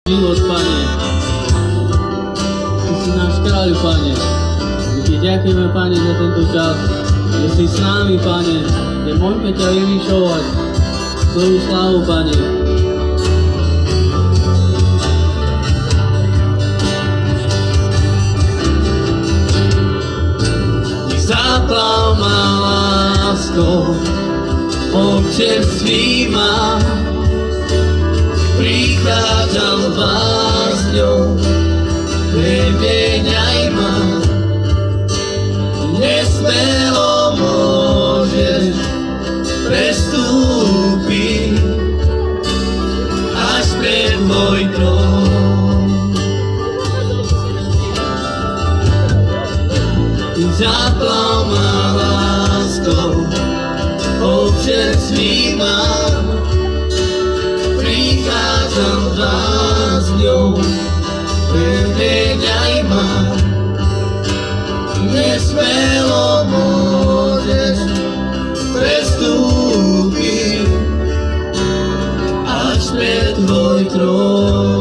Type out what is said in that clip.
život, Pane. Ty si náš kráľ, Pane. My ti ďakujeme, Pane, za tento čas, že si s nami, Pane, že môžeme ťa vyvyšovať. Tvoju slávu, Pane. Zaplav ma láskou, občerství ma, prichádzam s básňou, premieňaj ma. Nesmelo môžeš prestúpiť až pred môj trón. Zaplav ma láskou, občerstvím ma, prichádzam za s ňou.